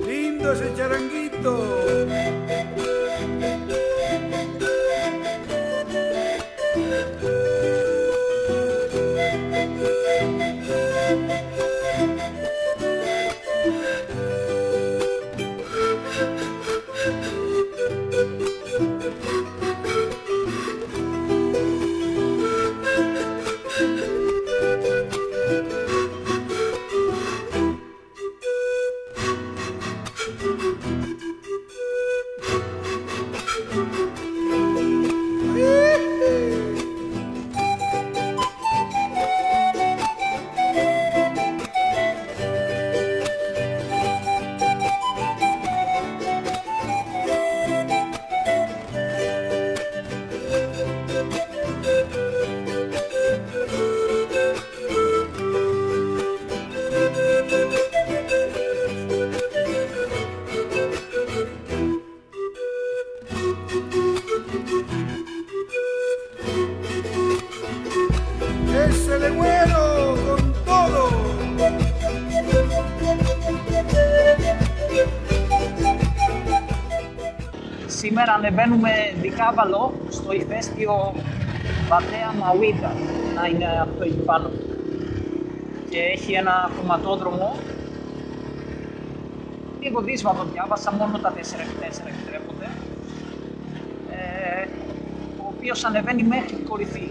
Lindo ese charanguito. ¡Ese le muero con todo! Σήμερα ανεβαίνουμε Δικάβαλο στο ηφαίστειο Βατέα Μαουίδα, να είναι αυτό εκεί πάνω. Και έχει ένα κομματόδρομο. Λίγο δύσβατο διάβασα, μόνο τα 4x4 επιτρέπονται. Ο οποίος ανεβαίνει μέχρι την κορυφή.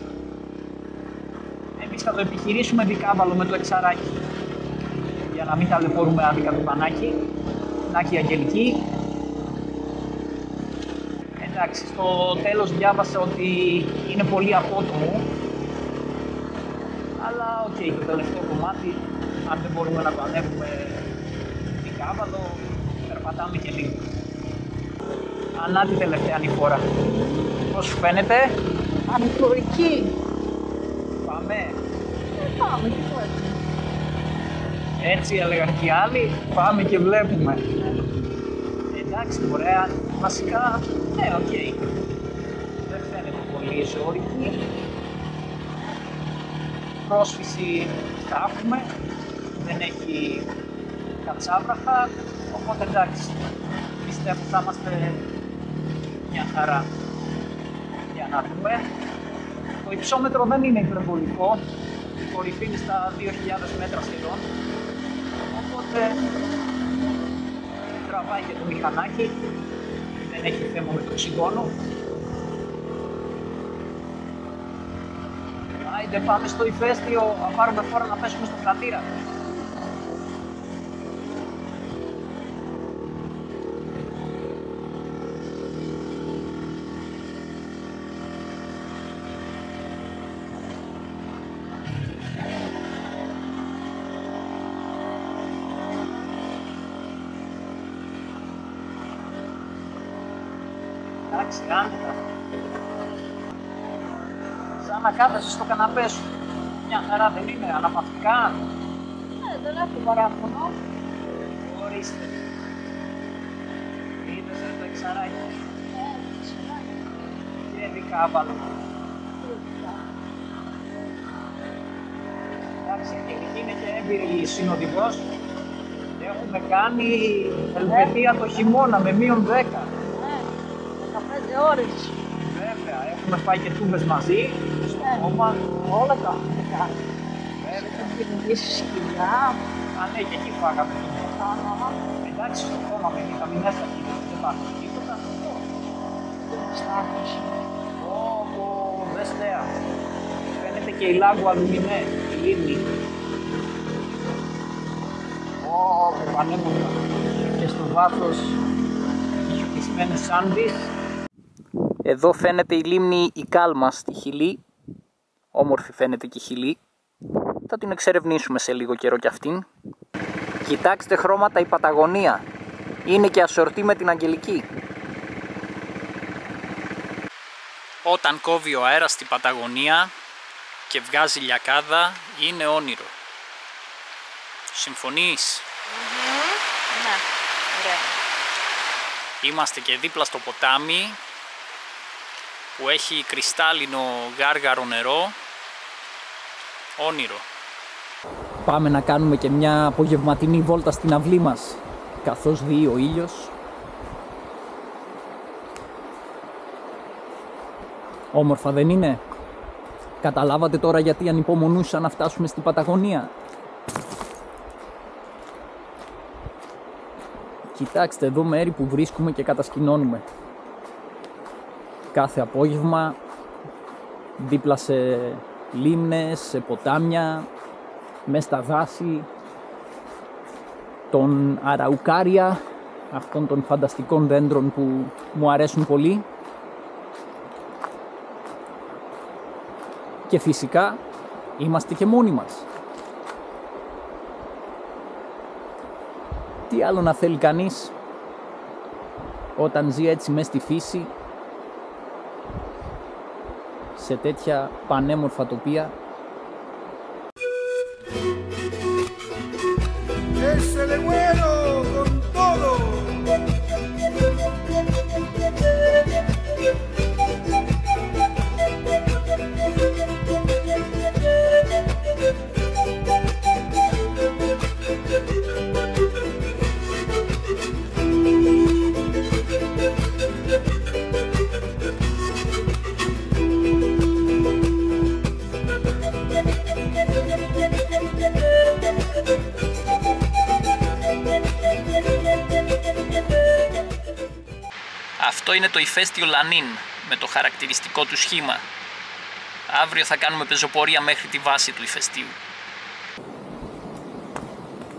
Εμείς θα το επιχειρήσουμε Δικάβαλο με το εξαράκι, για να μην ταλαιπωρούμε άδικα το πανάκι. Νάκη Αγγελική. Εντάξει, στο τέλος διάβασα ότι είναι πολύ απότομο, αλλά οκ, το τελευταίο κομμάτι, αν δεν μπορούμε να το ανέβουμε Δικάβαλο, περπατάμε και λίγο. Ανά τη τελευταία ανηφόρα. Πώς σου φαίνεται? Ανηφορική. Πάμε. Πάμε και τώρα. Έτσι έλεγαν και οι άλλοι, πάμε και βλέπουμε. Εντάξει, ωραία. Βασικά, ναι, οκ. Δεν φαίνεται πολύ ζώρικη. Πρόσφυση θα έχουμε. Δεν έχει κατσάβραχα. Οπότε εντάξει, πιστεύω θα είμαστε μια χαρά. Για να δούμε. Το υψόμετρο δεν είναι υπερβολικό. Η κορυφή είναι στα 2.000 μέτρα σχεδόν. Οπότε τραβάει και το μηχανάκι. Δεν έχει θέμα με το οξυγόνο. Άιντε πάμε στο ηφαίστειο, να πάρουμε φόρα να πέσουμε στο κρατήρα. Εντάξει, άνετα. Σαν να κάθεσαι στο καναπέ σου. Μια χαρά δεν είναι, αναπαυτικά. Ναι, δεν έχω παράπονο. Ορίστε. Είδες το εξαράκι. Και Δικάβαλο. Εντάξει, η είναι και έμπειρη συνοδηγός. Έχουμε κάνει Ελβετία το χειμώνα με -10. 15 ώρες. Βέβαια, έχουμε φάει και τούμπες μαζί, στο κόμμα. Όλα τα έχουμε κάνει. Βέβαια. Έχουμε δημιουργήσει σκυλιά. Α, ναι, και εκεί φάγαμε τούμπες. Εντάξει, στο κόμμα με είχαμε μέσα εκεί, δεν πάθαμε τίποτα. Δεν στάθμισε. Ω, δες Θέα. Φαίνεται και η Λάγκο Αλουμινέ, η λίμνη. Ω, πανέμορφα. Και στο βάθος χιονισμένες σάντις. Εδώ φαίνεται η λίμνη η Κάλμα στη Χιλή. Όμορφη φαίνεται και η Χιλή. Θα την εξερευνήσουμε σε λίγο καιρό κι αυτήν. Κοιτάξτε χρώματα η Παταγωνία. Είναι και ασορτή με την Αγγελική. Όταν κόβει ο αέρας στην Παταγωνία και βγάζει λιακάδα είναι όνειρο. Συμφωνείς? Ναι, ωραία. Είμαστε και δίπλα στο ποτάμι που έχει κρυστάλλινο γάργαρο νερό. Όνειρο. Πάμε να κάνουμε και μια απογευματινή βόλτα στην αυλή μας, καθώς διεί ο ήλιος. Όμορφα δεν είναι? Καταλάβατε τώρα γιατί ανυπομονούσα να φτάσουμε στην Παταγωνία? Κοιτάξτε εδώ μέρη που βρίσκουμε και κατασκηνώνουμε. Κάθε απόγευμα δίπλα σε λίμνες, σε ποτάμια, μες στα δάση, τον αραουκάρια, αυτών των φανταστικών δέντρων που μου αρέσουν πολύ. Και φυσικά είμαστε και μόνοι μας. Τι άλλο να θέλει κανείς όταν ζει έτσι μες στη φύση, σε τέτοια πανέμορφα τοπία. Ese le muero con todo. Αυτό είναι το ηφαίστειο Λανίν με το χαρακτηριστικό του σχήμα. Αύριο θα κάνουμε πεζοπορία μέχρι τη βάση του ηφαιστείου.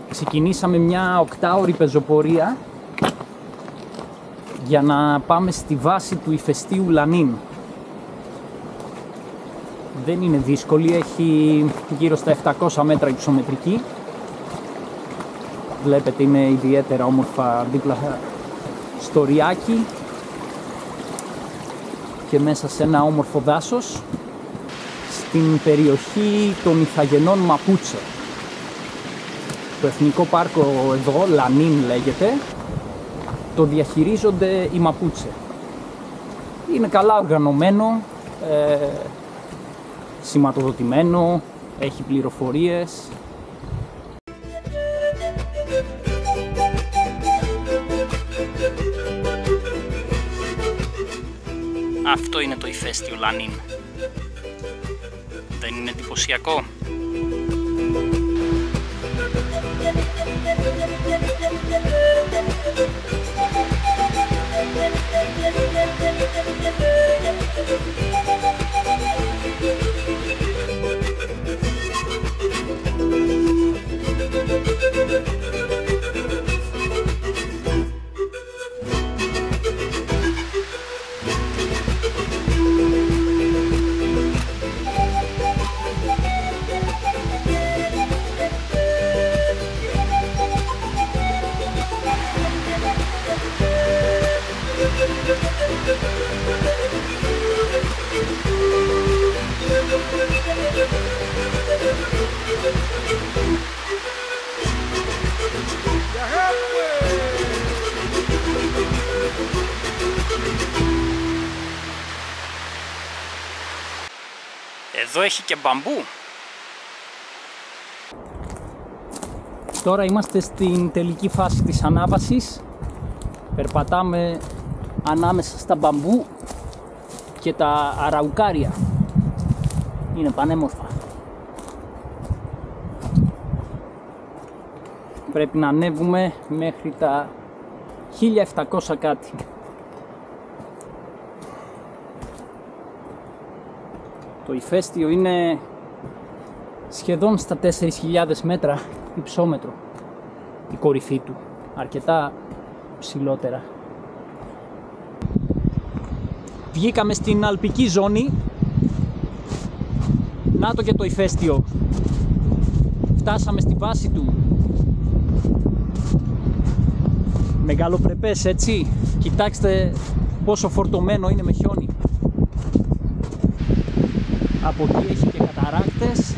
Ξεκινήσαμε μια 8ωρη πεζοπορία για να πάμε στη βάση του ηφαιστείου Λανίν. Δεν είναι δύσκολη, έχει γύρω στα 700 μέτρα υψομετρική. Βλέπετε είναι ιδιαίτερα όμορφα δίπλα στο ριάκι και μέσα σε ένα όμορφο δάσος στην περιοχή των Ιθαγενών Μαπούτσε. Το εθνικό πάρκο εδώ, Λανίν λέγεται, το διαχειρίζονται οι Μαπούτσε. Είναι καλά οργανωμένο, σηματοδοτημένο, έχει πληροφορίες. Αυτό είναι το ηφαίστειο Λανίν. Δεν είναι εντυπωσιακό? Εδώ έχει και μπαμπού. Τώρα είμαστε στην τελική φάση της ανάβασης. Περπατάμε ανάμεσα στα μπαμπού και τα αραουκάρια. Είναι πανέμορφα. Πρέπει να ανέβουμε μέχρι τα 1700 κάτι. Το ηφαίστειο είναι σχεδόν στα 4.000 μέτρα υψόμετρο η κορυφή του, αρκετά ψηλότερα. Βγήκαμε στην αλπική ζώνη. Να το και το ηφαίστειο. Φτάσαμε στη βάση του. Μεγαλοπρεπές, έτσι. Κοιτάξτε πόσο φορτωμένο είναι με χιόνι. Από εκεί έχει και καταράκτη. χαράκτες.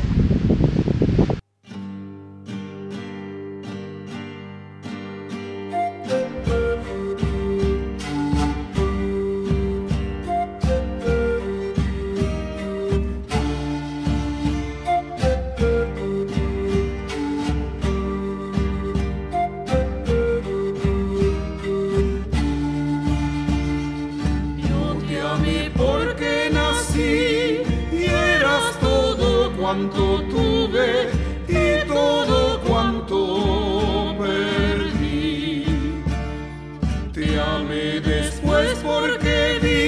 Cuanto tuve y todo cuanto perdí. Te amé después porque vi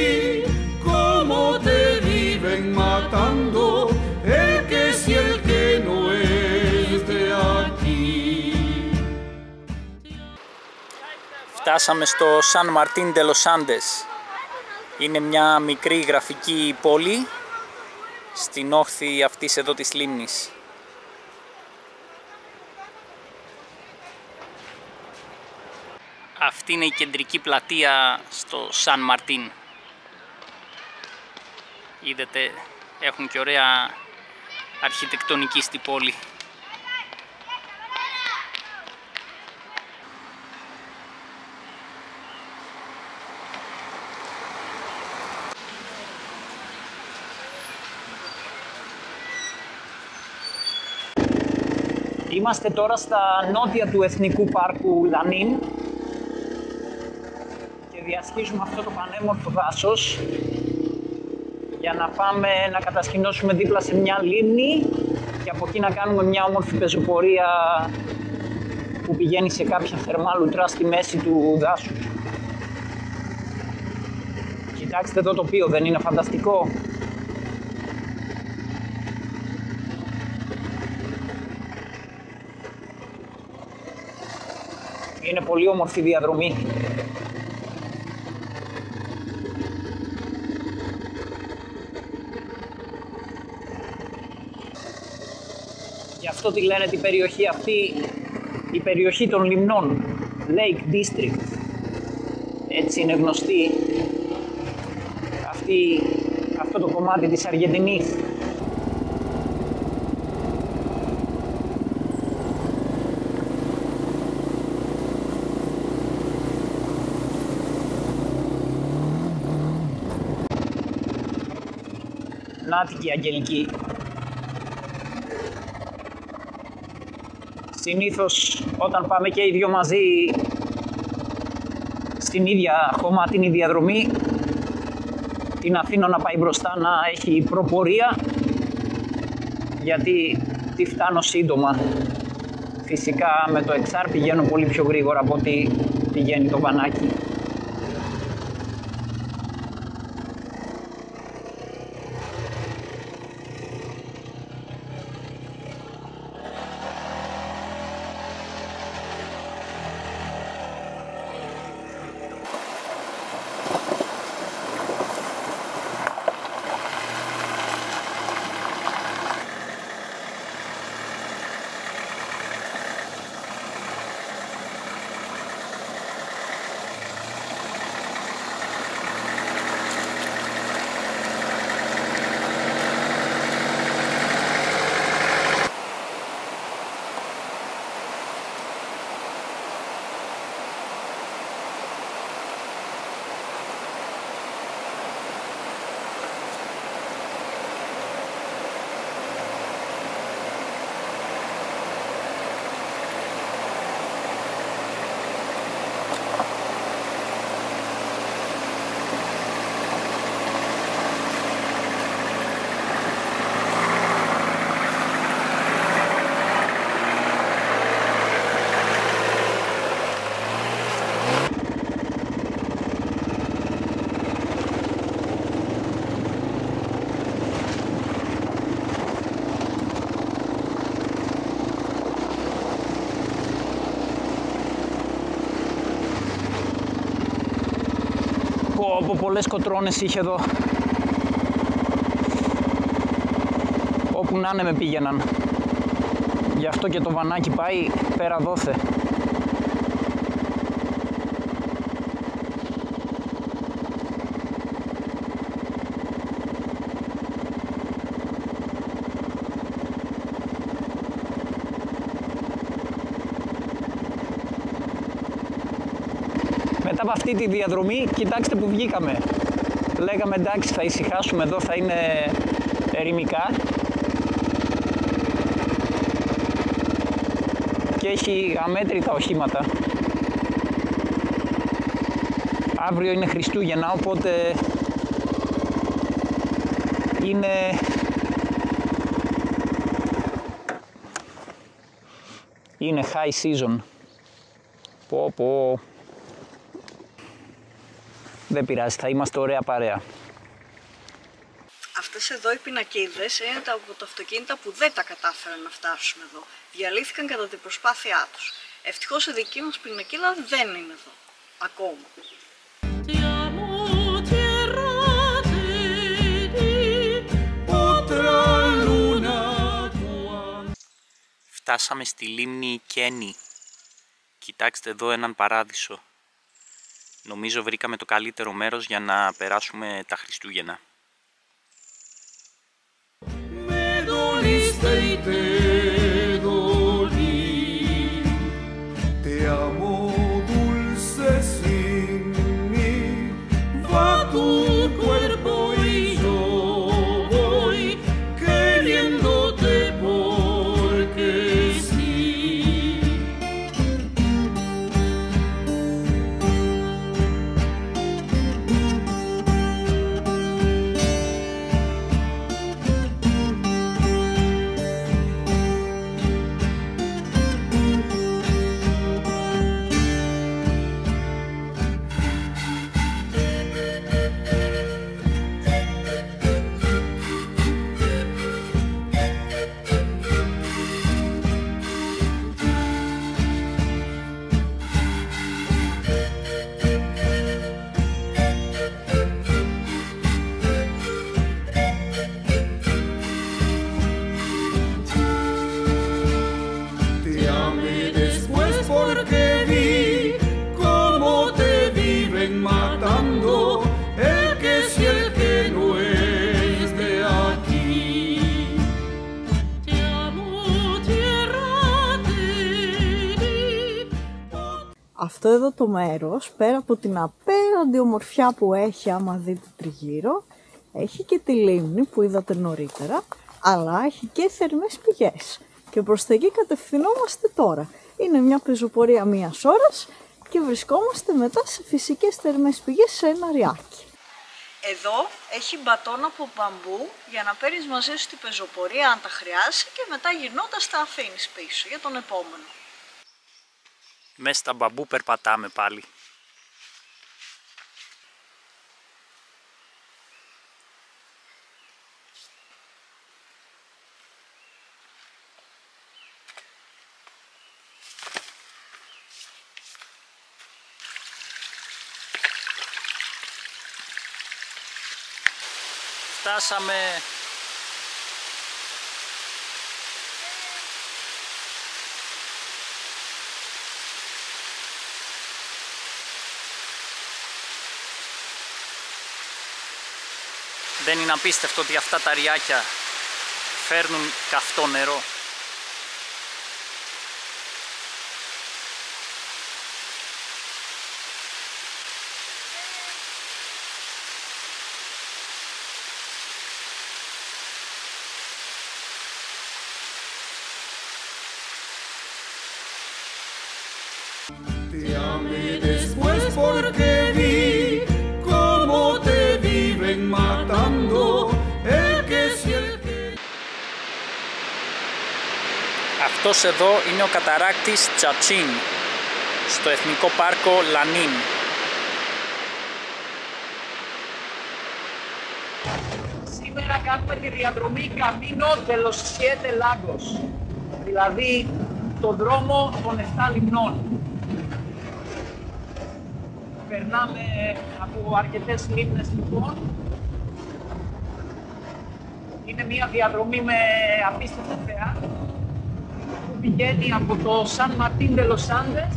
cómo te viven matando el que sí el que no es de aquí. Φτάσαμε στο Σαν Μαρτίν ντε Λος Άντες. Είναι μια μικρή γραφική πόλη στην όχθη αυτής εδώ της λίμνης. Αυτή είναι η κεντρική πλατεία στο Σαν Μαρτίν. Είδετε, έχουν και ωραία αρχιτεκτονική στη πόλη. Είμαστε τώρα στα νότια του Εθνικού Πάρκου Λανίν και διασχίζουμε αυτό το πανέμορφο δάσος για να πάμε να κατασκηνώσουμε δίπλα σε μια λίμνη και από εκεί να κάνουμε μια όμορφη πεζοπορία που πηγαίνει σε κάποια θερμά λουτρά στη μέση του δάσους. Κοιτάξτε το τοπίο, δεν είναι φανταστικό? Είναι πολύ όμορφη διαδρομή. Γι' αυτό τη λένε την περιοχή αυτή η περιοχή των λιμνών, Lake District. Έτσι είναι γνωστή αυτό το κομμάτι της Αργεντινής. Νάτι και η Αγγελική. Συνήθως όταν πάμε και οι δυο μαζί στην ίδια χωματινή διαδρομή, την αφήνω να πάει μπροστά, να έχει προπορία, γιατί τη φτάνω σύντομα. Φυσικά με το εξάρ πηγαίνω πολύ πιο γρήγορα από ό,τι πηγαίνει το βανάκι. Από πολλές κοτρώνες είχε εδώ. Όπου να είναι με πήγαιναν. Γι' αυτό και το βανάκι πάει πέρα δόθε. μετά από αυτή τη διαδρομή, κοιτάξτε που βγήκαμε. Λέγαμε εντάξει, θα ησυχάσουμε εδώ, θα είναι ερημικά. Και έχει αμέτρητα οχήματα. Αύριο είναι Χριστούγεννα, οπότε είναι high season. Πω. Δεν πειράζει, θα είμαστε ωραία παρέα. Αυτές εδώ οι πινακίδες είναι από τα αυτοκίνητα που δεν τα κατάφεραν να φτάσουν εδώ. Διαλύθηκαν κατά την προσπάθειά τους. Ευτυχώς η δική μας πινακίδα δεν είναι εδώ. Ακόμα. Φτάσαμε στη λίμνη Κένι. Κοιτάξτε εδώ έναν παράδεισο. Νομίζω βρήκαμε το καλύτερο μέρος για να περάσουμε τα Χριστούγεννα. Αυτό εδώ το μέρος, πέρα από την απέραντη ομορφιά που έχει άμα δείτε τριγύρω, έχει και τη λίμνη που είδατε νωρίτερα, αλλά έχει και θερμές πηγές. Και προς τα εκεί κατευθυνόμαστε τώρα. Είναι μια πεζοπορία μιας ώρας και βρισκόμαστε μετά σε φυσικές θερμές πηγές σε ένα ριάκι. Εδώ έχει μπατόν από μπαμπού για να παίρνεις μαζί σου την πεζοπορία αν τα χρειάζεσαι και μετά γυρνώντας τα αφήνεις πίσω για τον επόμενο. Μέσα στα μπαμπού περπατάμε πάλι. Φτάσαμε. Δεν είναι απίστευτο ότι αυτά τα ριάκια φέρνουν καυτό νερό. Te amé después porque vi cómo te viven matando el que si el que... Αυτός εδώ είναι ο καταράκτης Τσατσίν στο Εθνικό Πάρκο Λανίν. Σήμερα κάνουμε τη διαδρομή Camino de los Siete Lagos, δηλαδή το δρόμο των 7 λιμνών. Περνάμε από αρκετές λίμνες λοιπόν. Είναι μια διαδρομή με απίστευτα θεά που πηγαίνει από το Σαν Μαρτίν de los Andes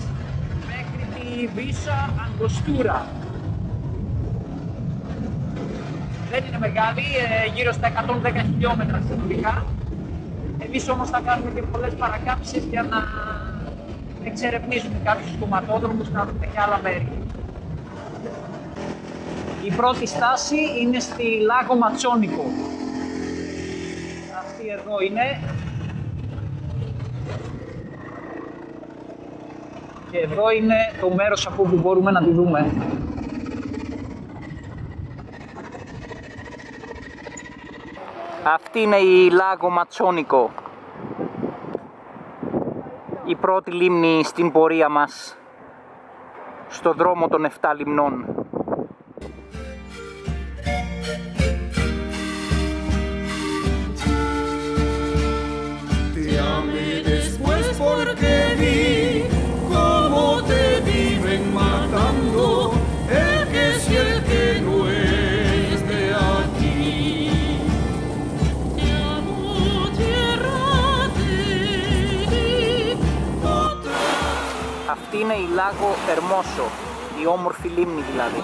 μέχρι τη Βίσα Αγκοστούρα. Δεν είναι μεγάλη, γύρω στα 110 χιλιόμετρα συνολικά. Εμείς όμως θα κάνουμε και πολλές παρακάμψεις για να εξερευνήσουμε κάποιους κομματόδρομους, να δούμε και άλλα μέρη. Η πρώτη στάση είναι στη Λάγο Ματσόνικο. Αυτή εδώ είναι. Και εδώ είναι το μέρος από όπου μπορούμε να τη δούμε. Αυτή είναι η Λάγο Ματσόνικο. Η πρώτη λίμνη στην πορεία μας στο δρόμο των 7 λιμνών. Αυτή είναι η Λάγο Ερμόσο, η όμορφη λίμνη δηλαδή.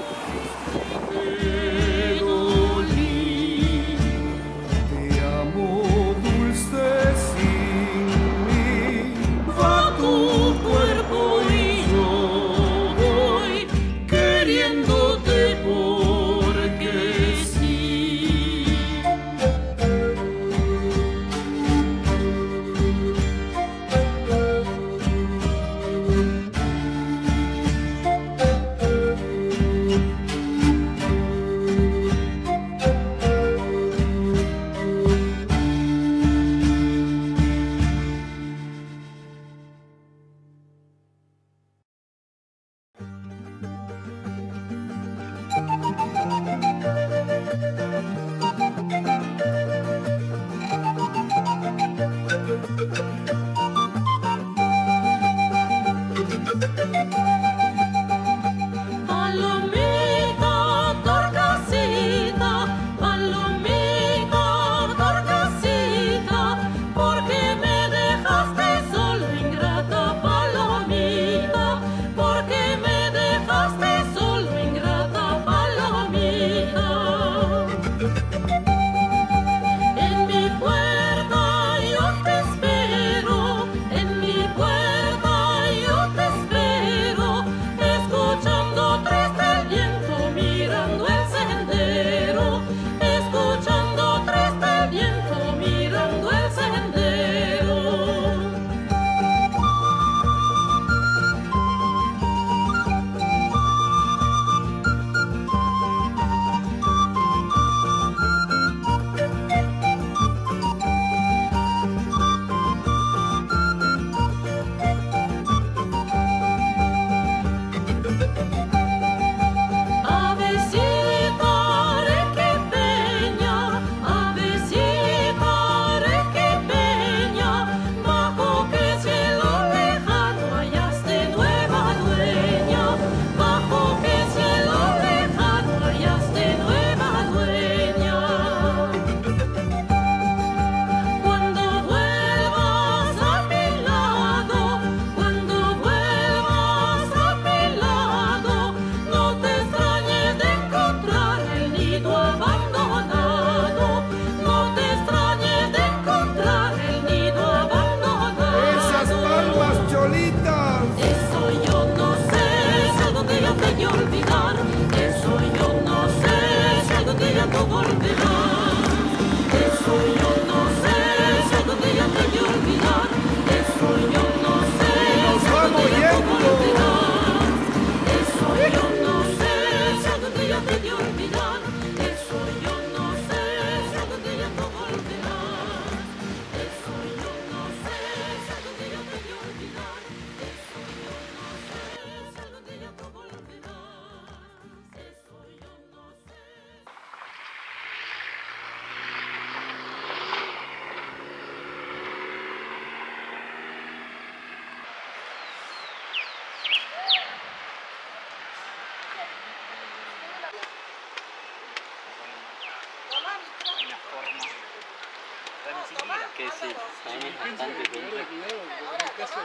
Que sí, sabemos bastante cosas.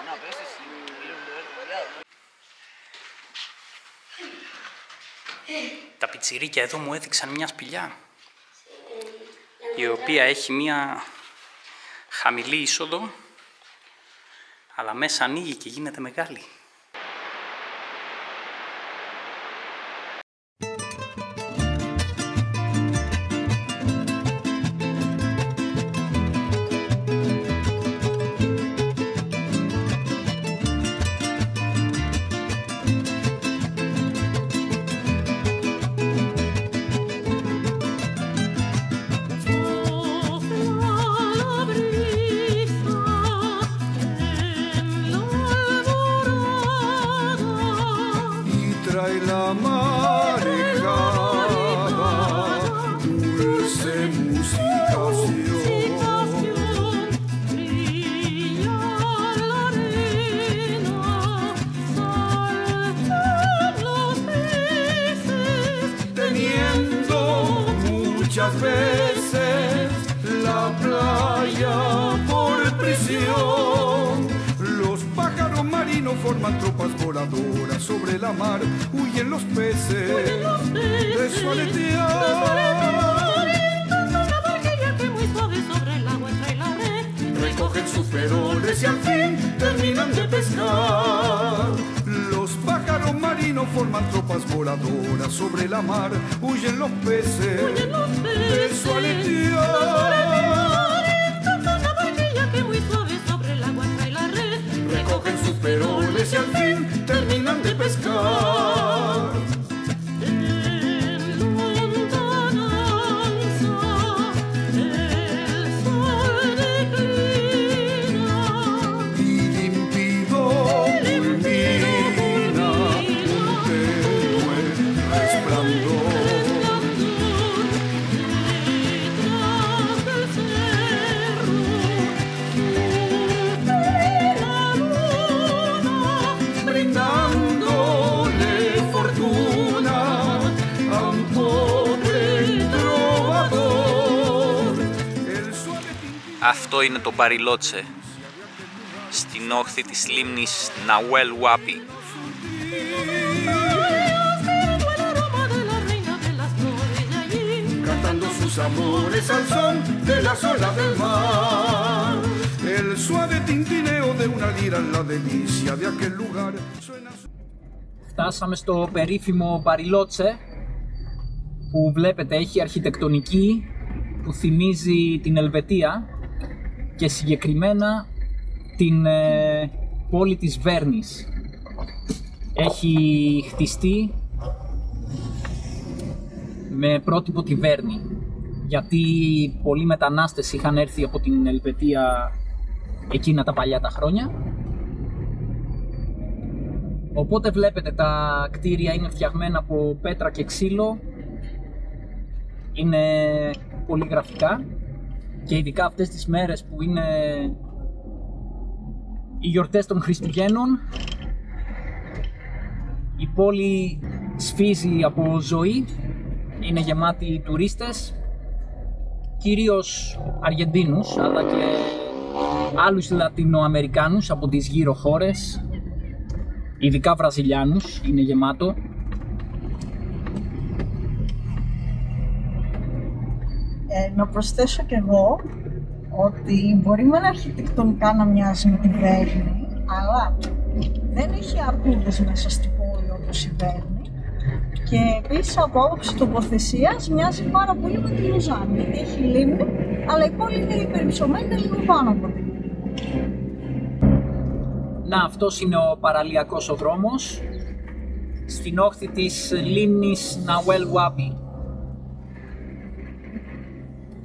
No, pero ese sí, era un lugar rodeado. Τα πιτσιρίκια εδώ μου έδειξαν μια σπηλιά, η οποία έχει μια χαμηλή είσοδο, αλλά μέσα ανοίγει και γίνεται μεγάλη. peces, la playa por prisión. Los pájaros marinos forman tropas voladoras sobre la mar, huyen los peces de su aletear. Una barquilla que muy suave sobre el agua trae la red, Recogen sus peroles y al fin terminan de pescar. Los pájaros marinos forman tropas voladoras sobre la mar, huyen los peces de su aletear. una barquilla que muy suave sobre el agua trae la red, Recogen sus peroles y al fin terminan de pescar. en lontananza el sol declina. Y límpido culmina un tenue resplandor. Brindándole fortuna a un pobre trovador. El suave tintín. Αυτό είναι το Μπαριλότσε, στην όχθη της λίμνης Ναουέλ Ουάπι. Cantando sus amores al son de las olas del mar. El suave tintineo de una lira en la delicia de aquel lugar suena su... Φτάσαμε στο περίφημο Μπαριλότσε, που βλέπετε έχει αρχιτεκτονική που θυμίζει την Ελβετία και συγκεκριμένα την πόλη της Βέρνης. Έχει χτιστεί με πρότυπο τη Βέρνη, γιατί πολλοί μετανάστες είχαν έρθει από την Ελβετία εκείνα τα παλιά τα χρόνια. Οπότε βλέπετε τα κτίρια είναι φτιαγμένα από πέτρα και ξύλο, είναι πολύ γραφικά και ειδικά αυτές τις μέρες που είναι οι γιορτές των Χριστουγέννων, η πόλη σφίζει από ζωή, είναι γεμάτη τουρίστες, κυρίως Αργεντίνους αλλά και άλλους Λατινοαμερικάνους από τις γύρω χώρες, ειδικά Βραζιλιάνους, είναι γεμάτο. Να προσθέσω κι εγώ ότι μπορεί με ένα αρχιτεκτονικά να μοιάζει με τη Βέρνη, αλλά δεν έχει αρκούδες μέσα στην πόλη όπως η Βέρνη, και επίσης από άποψη τοποθεσίας μοιάζει πάρα πολύ με τη Λουζάνη, γιατί έχει λίμνη, αλλά η πόλη είναι υπερυψωμένη, είναι λίγο πάνω από την. Να, αυτός είναι ο παραλιακός ο δρόμος στην όχθη της λίμνης Ναουέλ Ουάπι.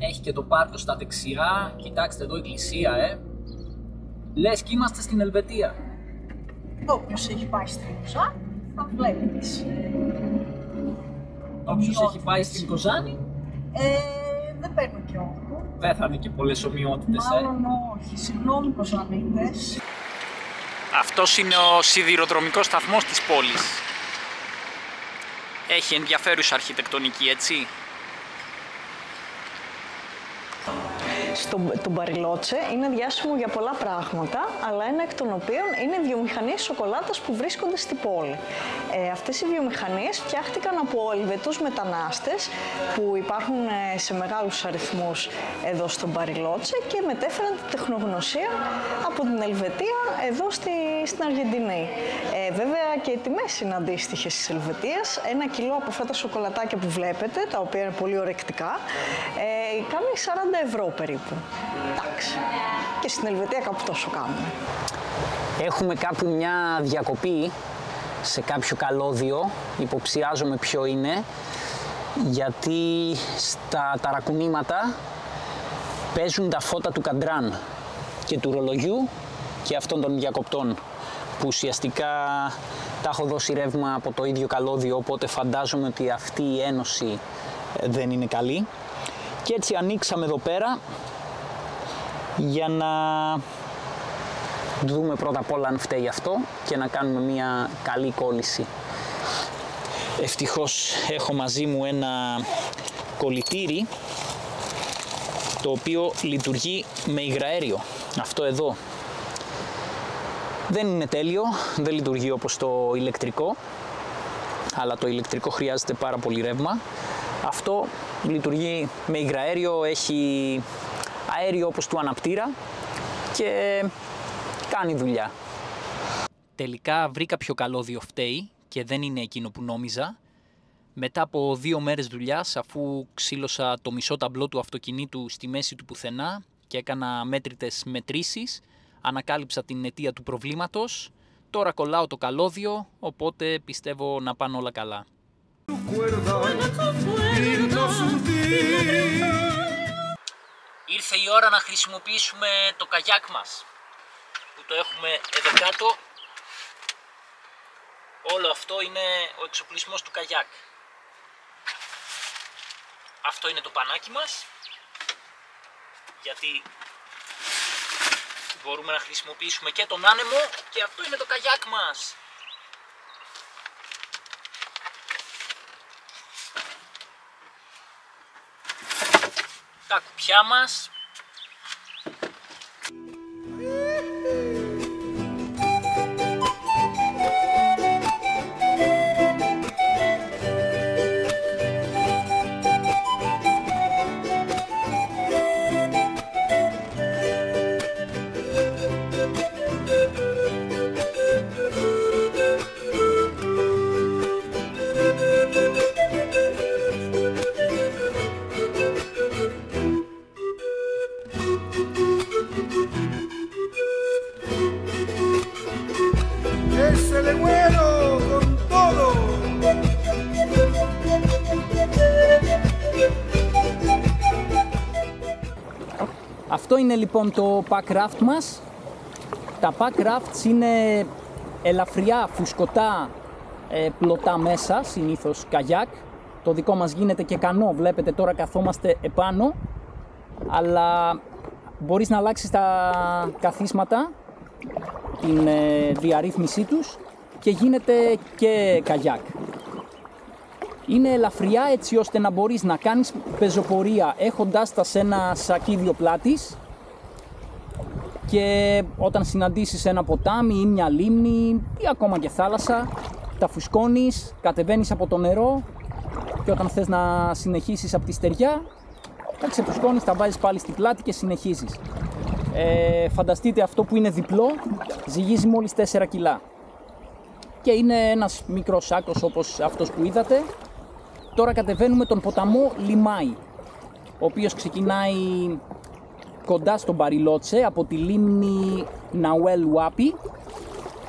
Έχει και το πάρκο στα δεξιά, κοιτάξτε εδώ εκκλησία, λες και είμαστε στην Ελβετία. Όποιος έχει πάει στην Λουζάνη θα βλέπεις. Όποιος έχει πάει στην Κοζάνη, δεν παίρνω και όγκο. δεν θα δει και πολλές ομοιότητες, Μάλλον όχι, συγγνώμη Κοζανίτες. Αυτός είναι ο σιδηροδρομικός σταθμός της πόλης. Έχει ενδιαφέρουσα αρχιτεκτονική, έτσι. Το Μπαριλότσε είναι διάσημο για πολλά πράγματα, αλλά ένα εκ των οποίων είναι οι βιομηχανίες σοκολάτας που βρίσκονται στην πόλη. Αυτές οι βιομηχανίες φτιάχτηκαν από Ελβετούς μετανάστες που υπάρχουν σε μεγάλους αριθμούς εδώ στο Μπαριλότσε και μετέφεραν τη τεχνογνωσία από την Ελβετία εδώ στην Αργεντινή. Βέβαια και οι τιμές είναι αντίστοιχες της Ελβετίας. 1 κιλό από αυτά τα σοκολατάκια που βλέπετε, τα οποία είναι πολύ ορεκτικά, κάνει 40 ευρώ περίπου. Εντάξει. Και στην Ελβετία κάπου τόσο κάνουμε. Έχουμε κάπου μια διακοπή σε κάποιο καλώδιο, υποψιάζομαι ποιο είναι, γιατί στα ταρακουνήματα παίζουν τα φώτα του καντράν και του ρολογιού και αυτών των διακοπτών, που ουσιαστικά τα έχω δώσει ρεύμα από το ίδιο καλώδιο, οπότε φαντάζομαι ότι αυτή η ένωση δεν είναι καλή. Και έτσι ανοίξαμε εδώ πέρα για να δούμε πρώτα απ' όλα αν φταίει αυτό και να κάνουμε μια καλή κόλληση. Ευτυχώς έχω μαζί μου ένα κολλητήρι το οποίο λειτουργεί με υγραέριο. Αυτό εδώ δεν είναι τέλειο, δεν λειτουργεί όπως το ηλεκτρικό, αλλά το ηλεκτρικό χρειάζεται πάρα πολύ ρεύμα. Αυτό λειτουργεί με υγραέριο, έχει αέριο όπως του αναπτήρα και κάνει δουλειά. Τελικά βρήκα ποιο καλώδιο φταίει και δεν είναι εκείνο που νόμιζα. Μετά από 2 μέρες δουλειάς, αφού ξύλωσα το μισό ταμπλό του αυτοκινήτου στη μέση του πουθενά και έκανα μέτρητες μετρήσεις, ανακάλυψα την αιτία του προβλήματος. Τώρα κολλάω το καλώδιο, οπότε πιστεύω να πάνε όλα καλά. Ήρθε η ώρα να χρησιμοποιήσουμε το καγιάκ μας, που το έχουμε εδώ κάτω. Όλο αυτό είναι ο εξοπλισμός του καγιάκ. Αυτό είναι το πανάκι μας, γιατί μπορούμε να χρησιμοποιήσουμε και τον άνεμο, και αυτό είναι το καγιάκ μας. Τα κουπιά μας. Αυτό είναι λοιπόν το pack raft μας. Τα pack rafts είναι ελαφριά, φουσκωτά πλωτά μέσα, συνήθως καγιάκ. Το δικό μας γίνεται και κανό, βλέπετε τώρα καθόμαστε επάνω, αλλά μπορείς να αλλάξεις τα καθίσματα, την διαρρύθμισή τους, και γίνεται και καγιάκ. Είναι ελαφριά έτσι ώστε να μπορείς να κάνεις πεζοπορία έχοντάς τα σε ένα σακίδιο πλάτης, και όταν συναντήσεις ένα ποτάμι ή μια λίμνη ή ακόμα και θάλασσα, τα φουσκώνεις, κατεβαίνεις από το νερό, και όταν θες να συνεχίσεις από τη στεριά, τα ξεφουσκώνεις, τα βάζεις πάλι στην πλάτη και συνεχίζεις. Φανταστείτε, αυτό που είναι διπλό ζυγίζει μόλις 4 κιλά. Και είναι ένας μικρός σάκος όπως αυτός που είδατε. Τώρα κατεβαίνουμε τον ποταμό Λιμάι, ο οποίος ξεκινάει κοντά στον Μπαριλότσε από τη λίμνη Ναουέλ Ουάπι,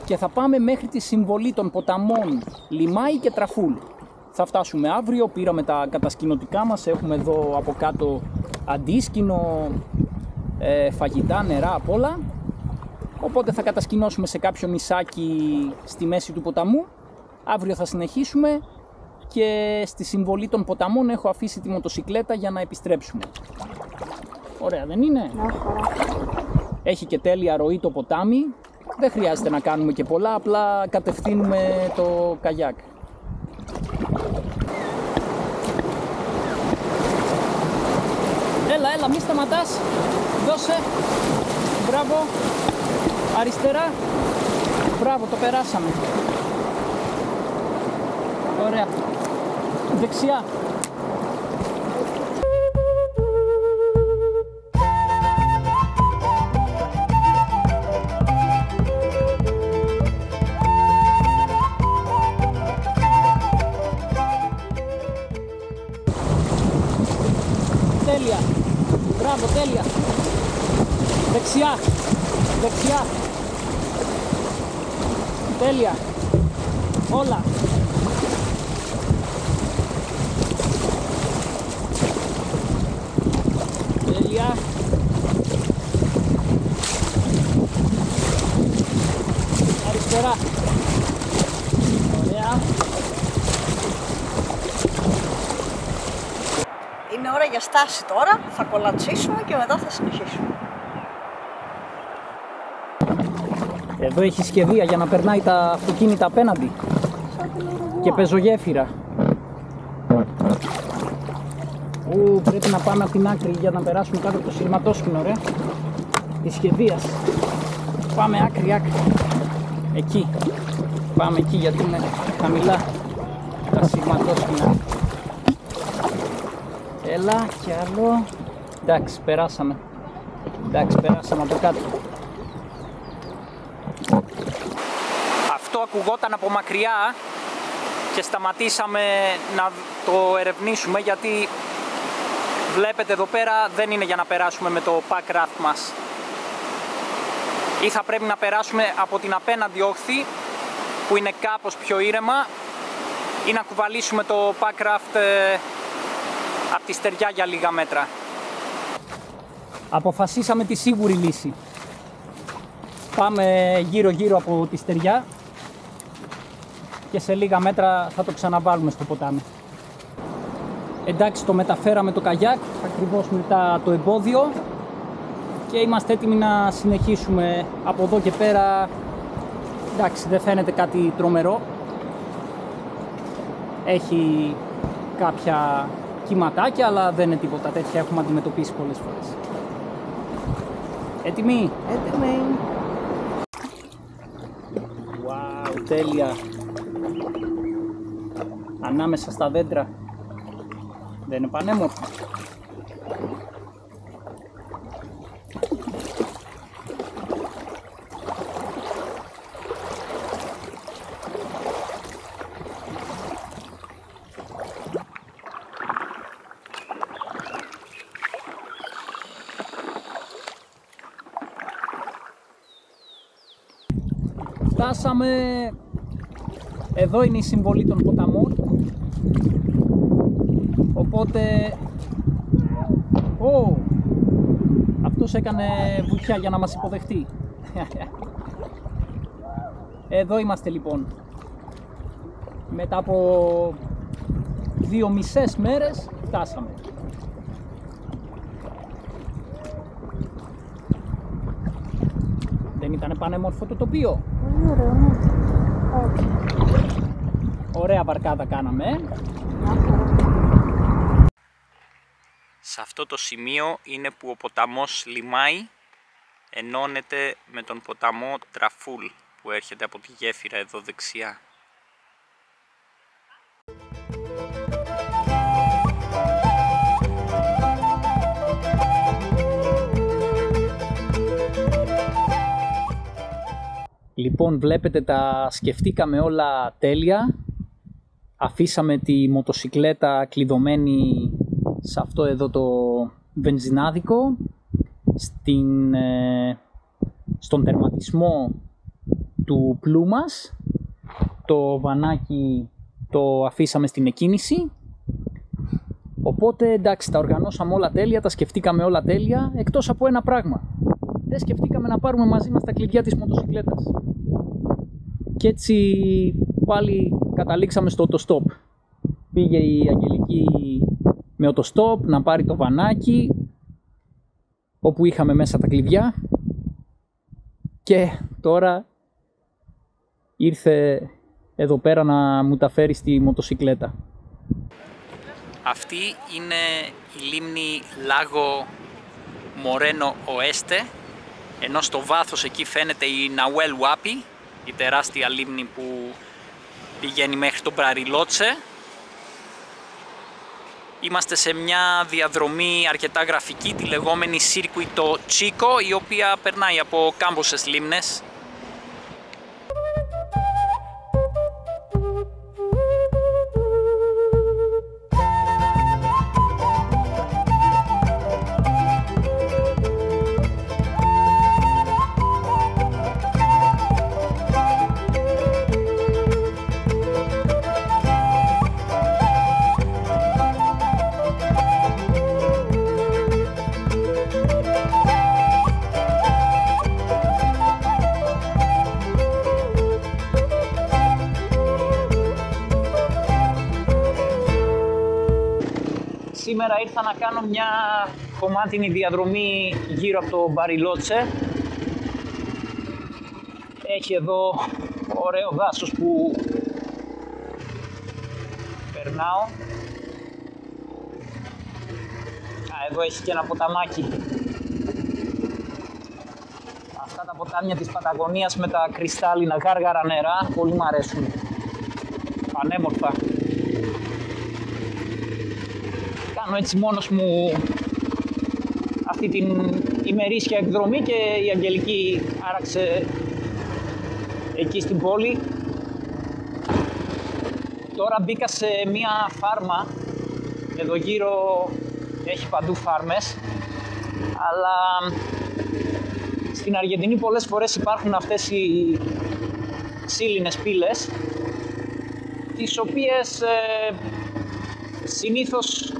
και θα πάμε μέχρι τη συμβολή των ποταμών Λιμάι και Τραφούλ. Θα φτάσουμε αύριο, πήραμε τα κατασκηνωτικά μας, έχουμε εδώ από κάτω αντίσκηνο, φαγητά, νερά, απ' όλα. Οπότε θα κατασκηνώσουμε σε κάποιο νησάκι στη μέση του ποταμού. Αύριο θα συνεχίσουμε, και στη συμβολή των ποταμών έχω αφήσει τη μοτοσικλέτα για να επιστρέψουμε. Ωραία, δεν είναι? Έχει και τέλεια ροή το ποτάμι. Δεν χρειάζεται να κάνουμε και πολλά, απλά κατευθύνουμε το καγιάκ. Έλα, μη σταματάς. Δώσε. Μπράβο. Αριστερά. Μπράβο, το περάσαμε. Ωραία. Δεξιά. Τέλεια. Μπράβο, τέλεια. Δεξιά. Δεξιά. Τέλεια. Όλα. Τέλεια. Αριστερά. Ωραία. Είναι ώρα για στάση τώρα, θα κολατσίσουμε και μετά θα συνεχίσουμε. Εδώ έχει σχεδία για να περνάει τα αυτοκίνητα απέναντι. Και πεζογέφυρα. που πρέπει να πάμε από την άκρη για να περάσουμε κάτω από το σειρματόσκηνο, ρε. Τη σχεδίας. Πάμε άκρη. Εκεί. Πάμε εκεί γιατί είναι χαμηλά τα σειρματόσκηνα. Έλα κι άλλο. Εντάξει, περάσαμε από κάτω. Αυτό ακουγόταν από μακριά και σταματήσαμε να το ερευνήσουμε γιατί βλέπετε εδώ πέρα δεν είναι για να περάσουμε με το packraft μας. Ή θα πρέπει να περάσουμε από την απέναντι όχθη που είναι κάπως πιο ήρεμα ή να κουβαλήσουμε το packraft από τη στεριά για λίγα μέτρα. Αποφασίσαμε τη σίγουρη λύση. Πάμε γύρω από τη στεριά και σε λίγα μέτρα θα το ξαναβάλουμε στο ποτάμι. Εντάξει, το μεταφέραμε το καγιάκ ακριβώς μετά το εμπόδιο και είμαστε έτοιμοι να συνεχίσουμε από εδώ και πέρα. Εντάξει, δεν φαίνεται κάτι τρομερό. Έχει κάποια κυματάκια, αλλά δεν είναι τίποτα τέτοια, έχουμε αντιμετωπίσει πολλές φορές. Έτοιμοι? Έτοιμοι. Wow, τέλεια. Ανάμεσα στα δέντρα. Δεν είναι πανέμορφο? Φτάσαμε, εδώ είναι η συμβολή των ποταμών, οπότε αυτός έκανε βουτιά για να μας υποδεχτεί. Εδώ είμαστε λοιπόν, μετά από 2 μισές μέρες φτάσαμε. Δεν ήταν πανέμορφο το τοπίο? Ωραία βαρκάδα κάναμε. Σε αυτό το σημείο είναι που ο ποταμός Λιμάι ενώνεται με τον ποταμό Τραφούλ που έρχεται από τη γέφυρα εδώ δεξιά. Λοιπόν, βλέπετε, τα σκεφτήκαμε όλα τέλεια. Αφήσαμε τη μοτοσικλέτα κλειδωμένη σε αυτό εδώ το βενζινάδικο, στον τερματισμό του πλού μας. Το βανάκι το αφήσαμε στην εκκίνηση. Οπότε εντάξει, τα οργανώσαμε όλα τέλεια, τα σκεφτήκαμε όλα τέλεια, εκτός από ένα πράγμα. Δεν σκεφτήκαμε να πάρουμε μαζί μας τα κλειδιά της μοτοσικλέτας. Και έτσι πάλι καταλήξαμε στο οτοστόπ. Πήγε η Αγγελική με οτοστόπ να πάρει το βανάκι όπου είχαμε μέσα τα κλειδιά και τώρα ήρθε εδώ πέρα να μου τα φέρει στη μοτοσικλέτα. Αυτή είναι η λίμνη Λάγο Μορένο Οέστε, ενώ στο βάθος εκεί φαίνεται η Ναουέλ Ουάπι, η τεράστια λίμνη που πηγαίνει μέχρι τον Μπαριλότσε. Είμαστε σε μια διαδρομή αρκετά γραφική, τη λεγόμενη Circuito Chico, η οποία περνάει από κάμποσες λίμνες. Σήμερα ήρθα να κάνω μια κομμάτινη διαδρομή γύρω από το Μπαριλότσε. Έχει εδώ ωραίο δάσος που περνάω. εδώ έχει και ένα ποταμάκι. Αυτά τα ποτάμια της Παταγωνίας με τα κρυστάλλινα γάργαρα νερά, πολύ μου αρέσουν. Πανέμορφα. Κάνω έτσι μόνος μου αυτή την ημερήσια εκδρομή και η Αγγελική άραξε εκεί στην πόλη. Τώρα μπήκα σε μία φάρμα, εδώ γύρω έχει παντού φάρμες, αλλά στην Αργεντινή πολλές φορές υπάρχουν αυτές οι ξύλινες πύλες, τις οποίες συνήθως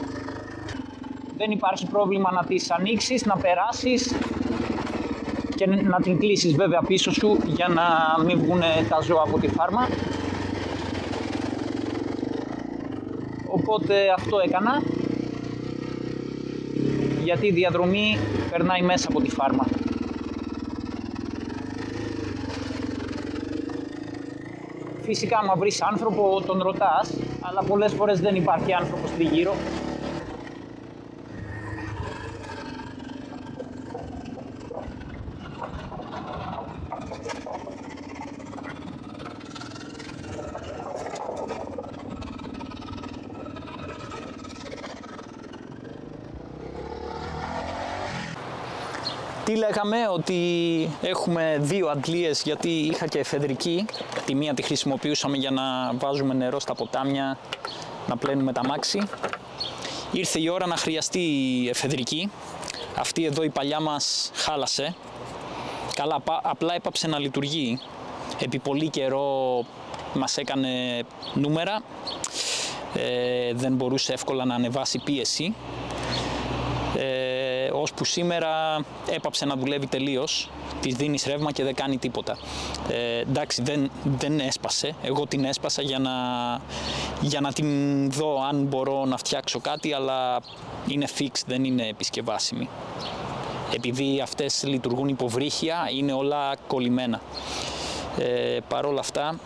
δεν υπάρχει πρόβλημα να τις ανοίξεις, να περάσεις και να την κλείσεις βέβαια πίσω σου για να μην βγουν τα ζώα από τη φάρμα. Οπότε αυτό έκανα, γιατί η διαδρομή περνάει μέσα από τη φάρμα. Φυσικά, άμα βρεις άνθρωπο, τον ρωτάς, αλλά πολλές φορές δεν υπάρχει άνθρωπος τριγύρω. Τι λέγαμε, ότι έχουμε δύο αντλίες, γιατί είχα και εφεδρική. Τη μία τη χρησιμοποιούσαμε για να βάζουμε νερό στα ποτάμια, να πλένουμε τα μάξι. Ήρθε η ώρα να χρειαστεί η εφεδρική. Αυτή εδώ η παλιά μας χάλασε. Καλά, απλά έπαψε να λειτουργεί. Επί πολύ καιρό μας έκανε νούμερα. Δεν μπορούσε εύκολα να ανεβάσει πίεση. Ώσπου σήμερα έπαψε να δουλεύει τελείως, της δίνεις ρεύμα και δεν κάνει τίποτα. Εντάξει, δεν έσπασε, εγώ την έσπασα για να την δω αν μπορώ να φτιάξω κάτι, αλλά είναι fix, δεν είναι επισκευάσιμη. Επειδή αυτές λειτουργούν υποβρύχια, είναι όλα κολλημένα. Παρ' όλα αυτά,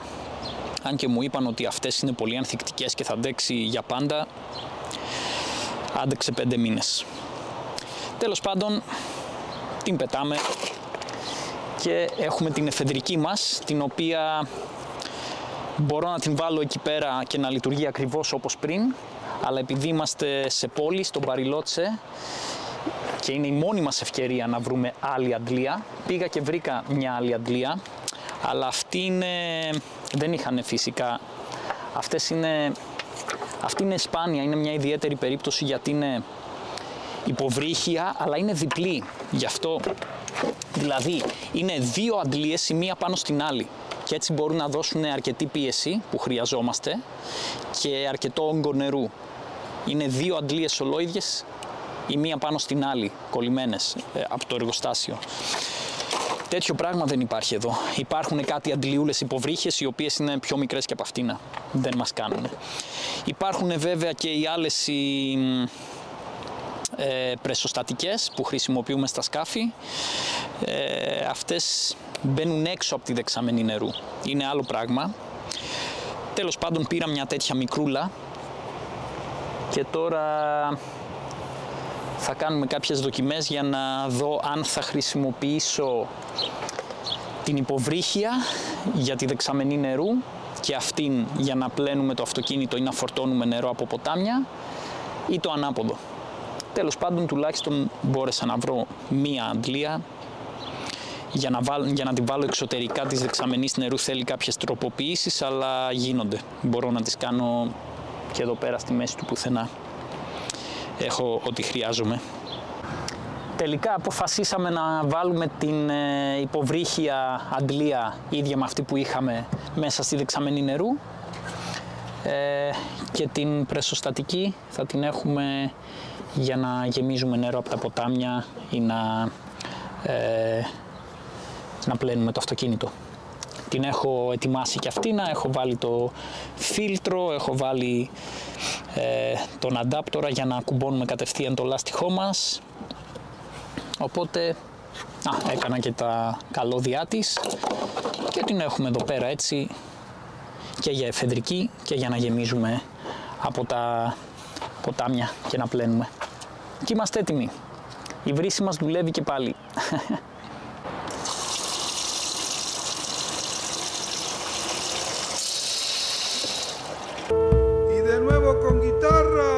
αν και μου είπαν ότι αυτές είναι πολύ ανθεκτικές και θα αντέξει για πάντα, άντεξε 5 μήνες. Τέλος πάντων, την πετάμε και έχουμε την εφεδρική μας, την οποία μπορώ να την βάλω εκεί πέρα και να λειτουργεί ακριβώς όπως πριν, αλλά επειδή είμαστε σε πόλη, στον Μπαριλότσε, και είναι η μόνη μας ευκαιρία να βρούμε άλλη αντλία, πήγα και βρήκα μια άλλη αντλία, αλλά αυτή δεν είχαν φυσικά. Αυτή είναι σπάνια, είναι μια ιδιαίτερη περίπτωση, γιατί είναι υποβρύχια, αλλά είναι διπλή. Γι' αυτό, δηλαδή, είναι δύο αντλίες η μία πάνω στην άλλη και έτσι μπορούν να δώσουν αρκετή πίεση που χρειαζόμαστε και αρκετό όγκο νερού. Είναι δύο αντλίες ολόιδιες η μία πάνω στην άλλη, κολλημένες από το εργοστάσιο. Τέτοιο πράγμα δεν υπάρχει εδώ. Υπάρχουν κάτι αντλιούλες υποβρύχες, οι οποίες είναι πιο μικρές και από αυτήν. Δεν μας κάνουν. Υπάρχουν βέβαια και οι άλλες πρεσοστατικές που χρησιμοποιούμε στα σκάφη. Αυτές μπαίνουν έξω από τη δεξαμενή νερού. Είναι άλλο πράγμα. Τέλος πάντων, πήρα μια τέτοια μικρούλα και τώρα θα κάνουμε κάποιες δοκιμές για να δω αν θα χρησιμοποιήσω την υποβρύχια για τη δεξαμενή νερού και αυτήν για να πλένουμε το αυτοκίνητο ή να φορτώνουμε νερό από ποτάμια, ή το ανάποδο. Τέλος πάντων, τουλάχιστον μπόρεσα να βρω μία αντλία. Για να την βάλω εξωτερικά της δεξαμενής νερού θέλει κάποιες τροποποιήσεις, αλλά γίνονται. Μπορώ να τις κάνω και εδώ πέρα στη μέση του πουθενά. Έχω ό,τι χρειάζομαι. Τελικά αποφασίσαμε να βάλουμε την υποβρύχια αντλία ίδια με αυτή που είχαμε μέσα στη δεξαμενή νερού, και την πρεσοστατική θα την έχουμε για να γεμίζουμε νερό από τα ποτάμια ή να πλένουμε το αυτοκίνητο. Την έχω ετοιμάσει και αυτήν, έχω βάλει το φίλτρο, έχω βάλει τον αντάπτορα για να κουμπώνουμε κατευθείαν το λάστιχό μας. Οπότε έκανα και τα καλώδια της και την έχουμε εδώ πέρα έτσι και για εφεδρική και για να γεμίζουμε από τα ποτάμια και να πλένουμε. Και είμαστε έτοιμοι. Η βρύση μας δουλεύει και πάλι. Y de nuevo con guitarra.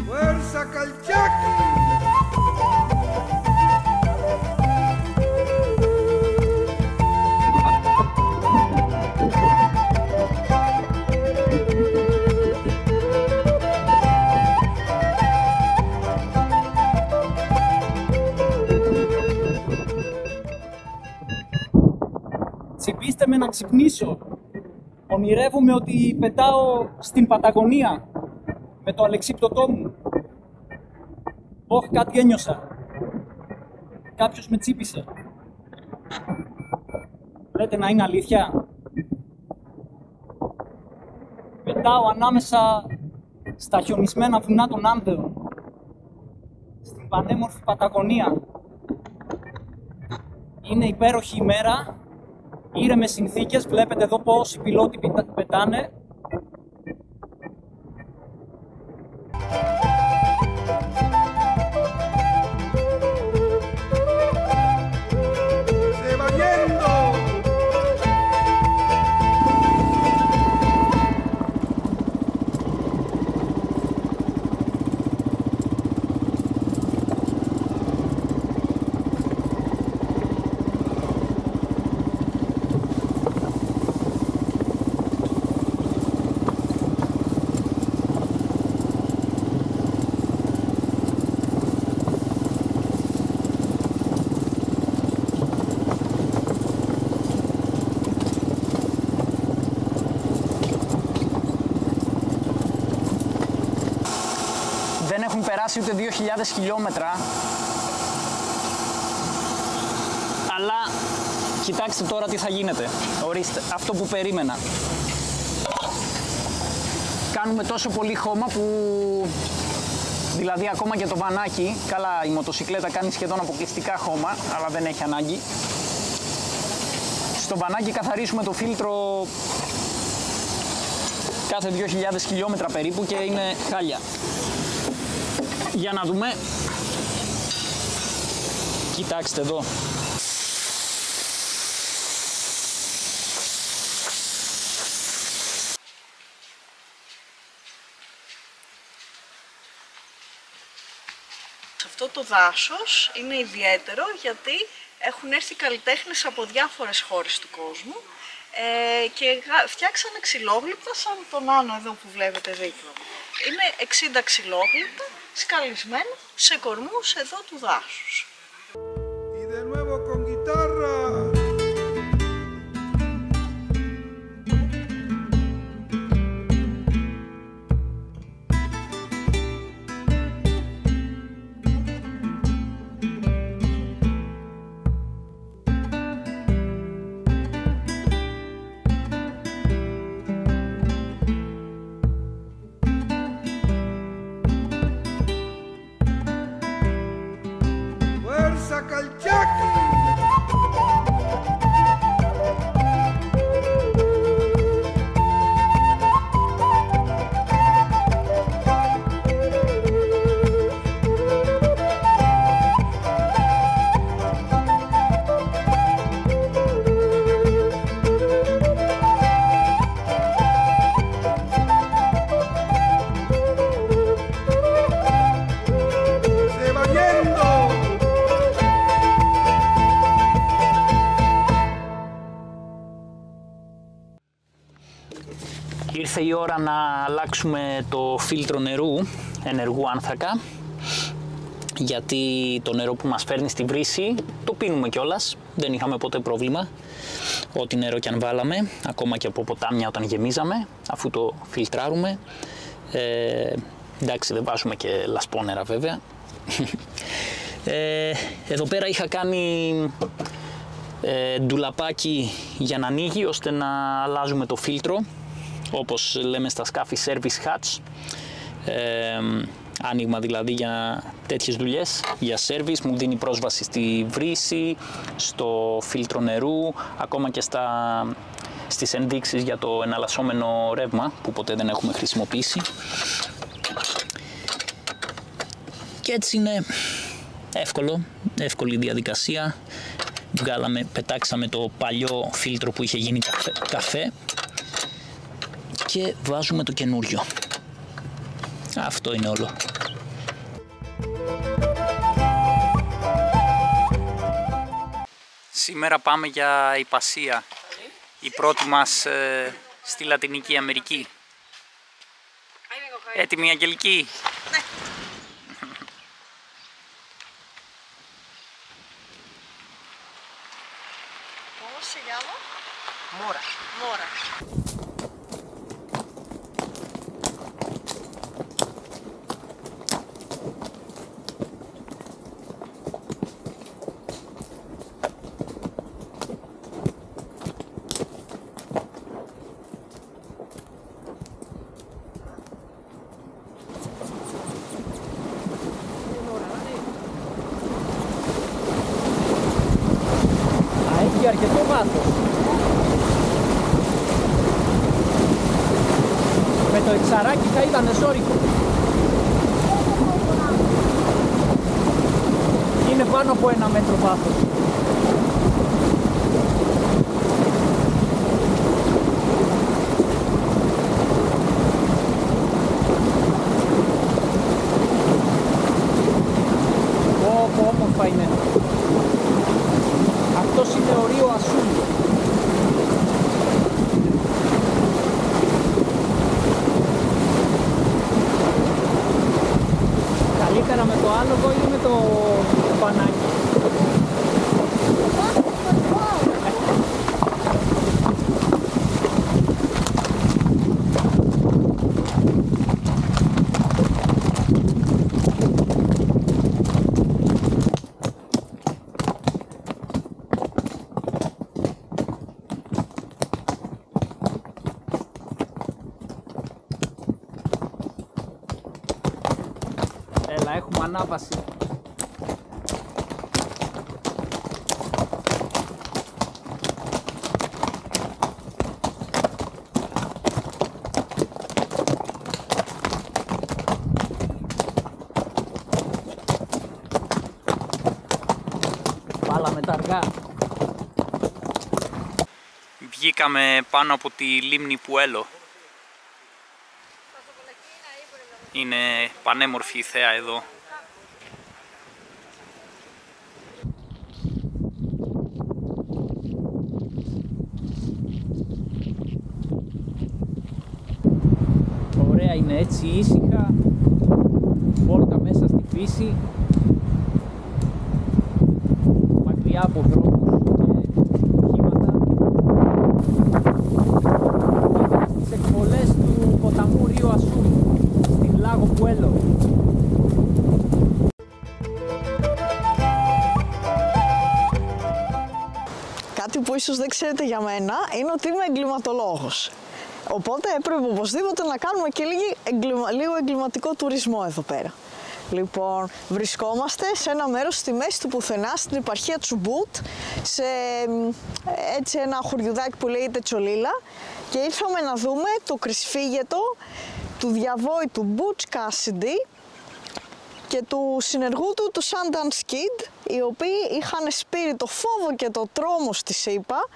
Fuerza Calchaquí. Τσιμπήστε με να ξυπνήσω. Ονειρεύομαι ότι πετάω στην Παταγωνία με το αλεξίπτωτό μου. Όχι, κάτι ένιωσα. Κάποιος με τσίπησε. Λέτε να είναι αλήθεια? Πετάω ανάμεσα στα χιονισμένα βουνά των Άνδεων, στην πανέμορφη Παταγωνία. Είναι υπέροχη ημέρα, ήρεμες συνθήκες, βλέπετε εδώ πώς οι πιλότοι πετάνε. Se va yendo. Δεν έχουν περάσει ούτε 2.000 χιλιόμετρα, αλλά κοιτάξτε τώρα τι θα γίνεται. Ορίστε, αυτό που περίμενα. Κάνουμε τόσο πολύ χώμα που, δηλαδή ακόμα και το βανάκι, καλά η μοτοσικλέτα κάνει σχεδόν αποκλειστικά χώμα, αλλά δεν έχει ανάγκη. Στο βανάκι καθαρίζουμε το φίλτρο κάθε 2.000 χιλιόμετρα περίπου και είναι χάλια. Για να δούμε. Κοιτάξτε εδώ. Αυτό το δάσος είναι ιδιαίτερο γιατί έχουν έρθει καλλιτέχνες από διάφορες χώρες του κόσμου και φτιάξανε ξυλόγλυπτα σαν τον Άνω εδώ που βλέπετε δίπλα. Είναι 60 ξυλόγλυπτα σκαλισμένα σε κορμούς εδώ του δάσους. Y de nuevo con guitarra. Fuerza Calchaquí. Se va yendo. Ήρθε η ώρα να αλλάξουμε το φίλτρο νερού ενεργού άνθρακα, γιατί το νερό που μας φέρνει στη βρύση το πίνουμε κιόλας, δεν είχαμε ποτέ πρόβλημα. Ό,τι νερό κι αν βάλαμε, ακόμα και από ποτάμια όταν γεμίζαμε, αφού το φιλτράρουμε. Εντάξει, δεν βάζουμε και λασπόνερα βέβαια. Εδώ πέρα είχα κάνει ντουλαπάκι για να ανοίγει, ώστε να αλλάζουμε το φίλτρο, όπως λέμε στα σκάφη service hatch. Άνοιγμα δηλαδή για τέτοιες δουλειές, για service, μου δίνει πρόσβαση στη βρύση, στο φίλτρο νερού, ακόμα και στις ενδείξεις για το εναλλασσόμενο ρεύμα που ποτέ δεν έχουμε χρησιμοποιήσει. Και έτσι είναι εύκολη διαδικασία. Πετάξαμε το παλιό φίλτρο που είχε γίνει καφέ και βάζουμε το καινούριο. Αυτό είναι όλο. Σήμερα πάμε για υπασία. Η πρώτη μας στη Λατινική Αμερική. Έτοιμη, Αγγελική? Ναι. ¿Cómo se llama? Mora. Mora. Έχει αρκετό βάθος. Με το εξαράκι θα ήταν ζόρικο. Είναι πάνω από 1 μέτρο βάθος. Όμορφα είναι. Αυτός είναι ο Ρίο Ασούλ. Καλύτερα με το άλογο ή με το μπανάκι? Έλα, έχουμε ανάβαση. Βάλαμε τα αργά. Βγήκαμε πάνω από τη λίμνη Πουέλο. Είναι πανέμορφη η θέα εδώ. Ωραία είναι έτσι ήσυχα, βόλτα μέσα στη φύση, μακριά από δρόμους και οχήματα. Στις εκβολές του ποταμού Ρίο Ασούλ, στην Λάγο Πουέλο. Κάτι που ίσως δεν ξέρετε για μένα είναι ότι είμαι εγκληματολόγος. Οπότε έπρεπε οπωσδήποτε να κάνουμε και λίγο εγκληματικό τουρισμό εδώ πέρα. Λοιπόν, βρισκόμαστε σε ένα μέρος στη μέση του πουθενά, στην επαρχία Τσουμπούτ, σε έτσι ένα χωριουδάκι που λέγεται Τσολίλα, και ήρθαμε να δούμε το κρυσφύγετο του διαβόητου Μπούτς Κάσιντι και του συνεργού του, του Sundance Kid, οι οποίοι είχαν σπείρει το φόβο και το τρόμο στη ΣΥΠΑ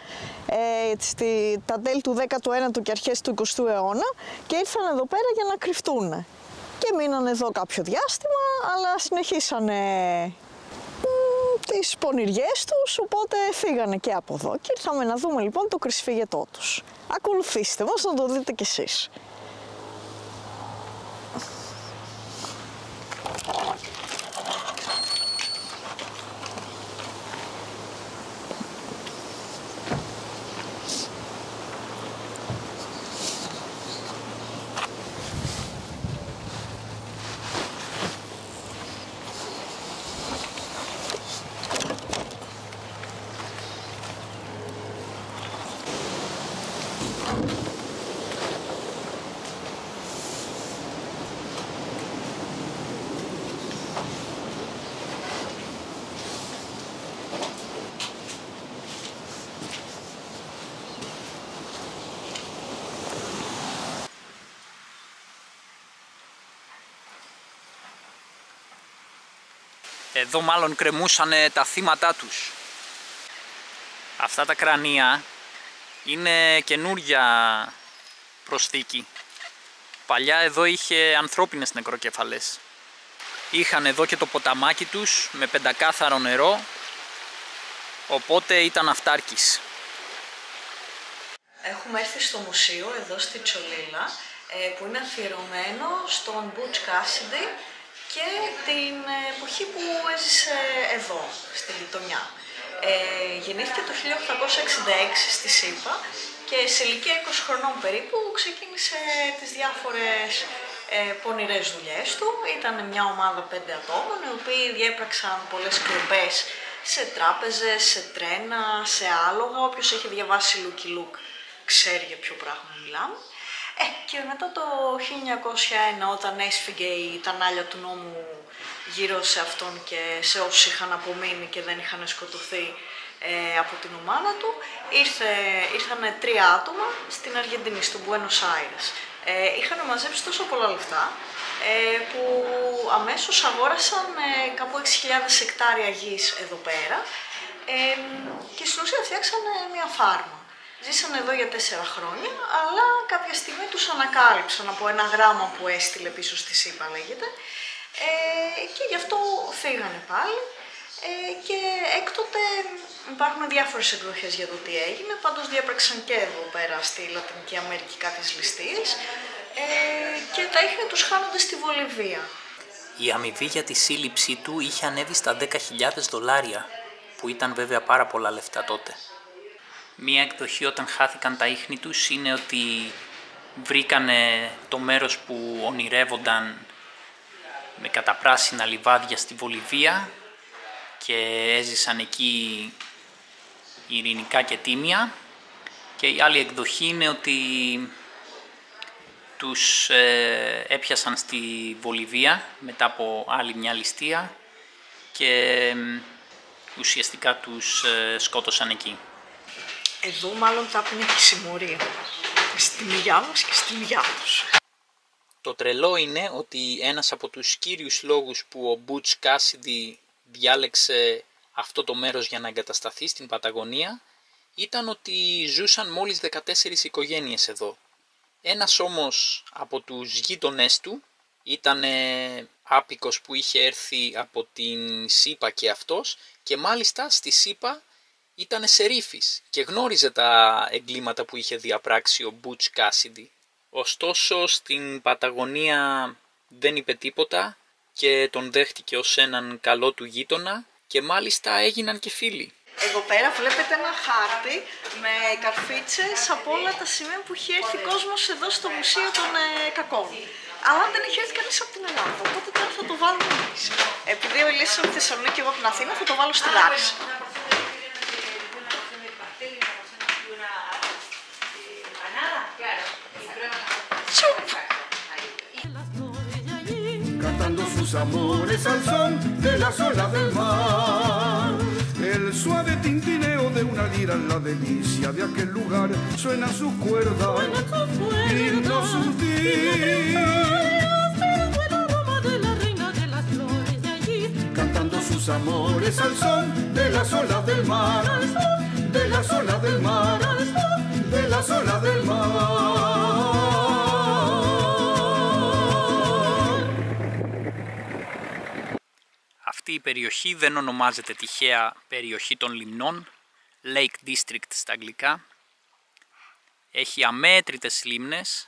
τα τέλη του 19ου και αρχές του 20ου αιώνα και ήρθαν εδώ πέρα για να κρυφτούν. Και μείναν εδώ κάποιο διάστημα, αλλά συνεχίσανε τις πονηριές τους, οπότε φύγανε και από εδώ. Και ήρθαμε να δούμε λοιπόν το κρυσφύγετό τους. Ακολουθήστε μας να το δείτε κι εσείς. Εδώ μάλλον κρεμούσαν τα θύματά τους. Αυτά τα κρανία είναι καινούρια προσθήκη. Παλιά εδώ είχε ανθρώπινες νεκροκέφαλες. Είχαν εδώ και το ποταμάκι τους με πεντακάθαρο νερό, οπότε ήταν αυτάρκης. Έχουμε έρθει στο μουσείο εδώ στη Τσολίλα, που είναι αφιερωμένο στον Butch Cassidy και την εποχή που έζησε εδώ, στη γειτονιά. Γεννήθηκε το 1866 στη ΣΥΠΑ και σε ηλικία 20 χρονών περίπου ξεκίνησε τις διάφορες πονηρές δουλειές του. Ήταν μια ομάδα 5 ατόμων, οι οποίοι διέπραξαν πολλές κλοπές σε τράπεζες, σε τρένα, σε άλογα. Όποιος έχει διαβάσει Lucky Luke ξέρει για ποιο πράγμα μιλάμε. Και μετά το 1901, όταν έσφυγε η τανάλια του νόμου γύρω σε αυτόν και σε όσους είχαν απομείνει και δεν είχαν σκοτωθεί από την ομάδα του, ήρθαν 3 άτομα στην Αργεντινή, στο Buenos Aires. Είχαν μαζέψει τόσο πολλά λεφτά που αμέσως αγόρασαν κάπου 6.000 εκτάρια γης εδώ πέρα και στην ουσία φτιάξαν μια φάρμα. Ζήσαν εδώ για 4 χρόνια, αλλά κάποια στιγμή τους ανακάλυψαν από ένα γράμμα που έστειλε πίσω στη ΣΥΠΑ, λέγεται, και γι' αυτό φύγανε πάλι. Και έκτοτε υπάρχουν διάφορες εκδοχές για το τι έγινε, πάντως διέπραξαν και εδώ πέρα στη Λατινική Αμερική κάποιες ληστείες και τα ίχνη τους χάνονται στη Βολιβία. Η αμοιβή για τη σύλληψή του είχε ανέβει στα $10.000, που ήταν βέβαια πάρα πολλά λεφτά τότε. Μία εκδοχή όταν χάθηκαν τα ίχνη τους είναι ότι βρήκανε το μέρος που ονειρεύονταν με καταπράσινα λιβάδια στη Βολιβία και έζησαν εκεί ειρηνικά και τίμια, και η άλλη εκδοχή είναι ότι τους έπιασαν στη Βολιβία μετά από άλλη μια ληστεία και ουσιαστικά τους σκότωσαν εκεί. Εδώ μάλλον τα έπινε και η συμμορία. Στη μυγιά μας και στη μυγιά τους. Το τρελό είναι ότι ένας από τους κύριους λόγους που ο Butch Cassidy διάλεξε αυτό το μέρος για να εγκατασταθεί στην Παταγωνία ήταν ότι ζούσαν μόλις 14 οικογένειες εδώ. Ένας όμως από τους γείτονές του ήταν άπικος που είχε έρθει από την ΣΥΠΑ και αυτός, και μάλιστα στη ΣΥΠΑ ήταν σερίφης και γνώριζε τα εγκλήματα που είχε διαπράξει ο Butch Cassidy. Ωστόσο στην Παταγωνία δεν είπε τίποτα και τον δέχτηκε ως έναν καλό του γείτονα και μάλιστα έγιναν και φίλοι. Εδώ πέρα βλέπετε ένα χάρτη με καρφίτσες από όλα τα σημεία που έχει έρθει κόσμος εδώ στο Μουσείο των Κακών. Αλλά δεν έχει έρθει κανείς από την Ελλάδα, οπότε τώρα θα το βάλουμε εμείς. Επειδή ο Ηλίας είναι από τη Θεσσαλονίκη και εγώ από την Αθήνα, θα το βάλω στη Λάρισα. Cantando sus amores al son de las olas del mar. El suave tintineo de una lira en la delicia de aquel lugar suena sus cuerdas, lindo sutil. Cantando sus amores al son de las olas del mar, de las olas del mar, de las olas del mar. Αυτή η περιοχή δεν ονομάζεται τυχαία περιοχή των λιμνών, Lake District στα αγγλικά. Έχει αμέτρητες λίμνες.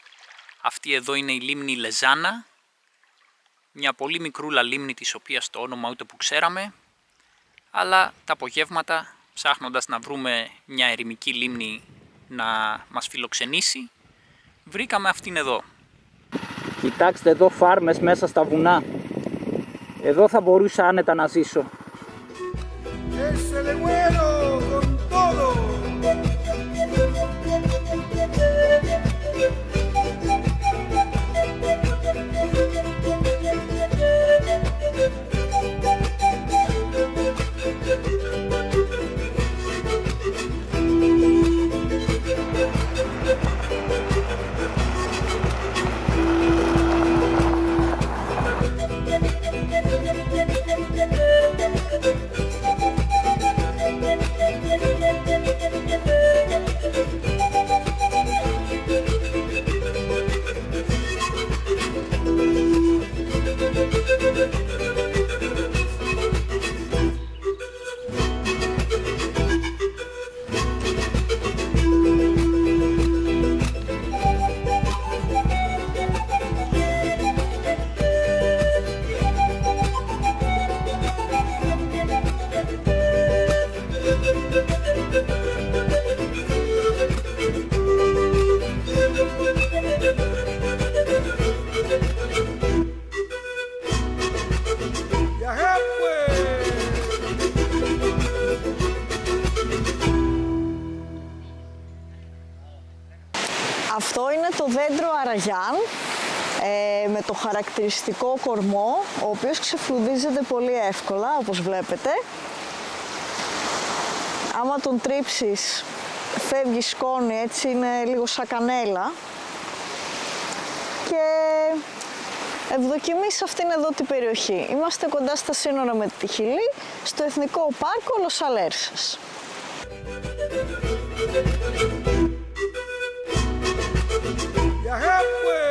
Αυτή εδώ είναι η λίμνη Λεζάνα, μια πολύ μικρούλα λίμνη της οποίας το όνομα ούτε που ξέραμε, αλλά τα απογεύματα, ψάχνοντας να βρούμε μια ερημική λίμνη να μας φιλοξενήσει, βρήκαμε αυτήν εδώ. Κοιτάξτε εδώ φάρμες μέσα στα βουνά. Εδώ θα μπορούσα άνετα να ζήσω. αραγιάν με το χαρακτηριστικό κορμό, ο οποίος ξεφλουδίζεται πολύ εύκολα, όπως βλέπετε. Άμα τον τρίψεις, φεύγει σκόνη, έτσι είναι λίγο σαν κανέλα. Και ευδοκιμείς αυτήν εδώ την περιοχή. Είμαστε κοντά στα σύνορα με τη Χιλή, στο Εθνικό Πάρκο Los Alerces. Viajé pues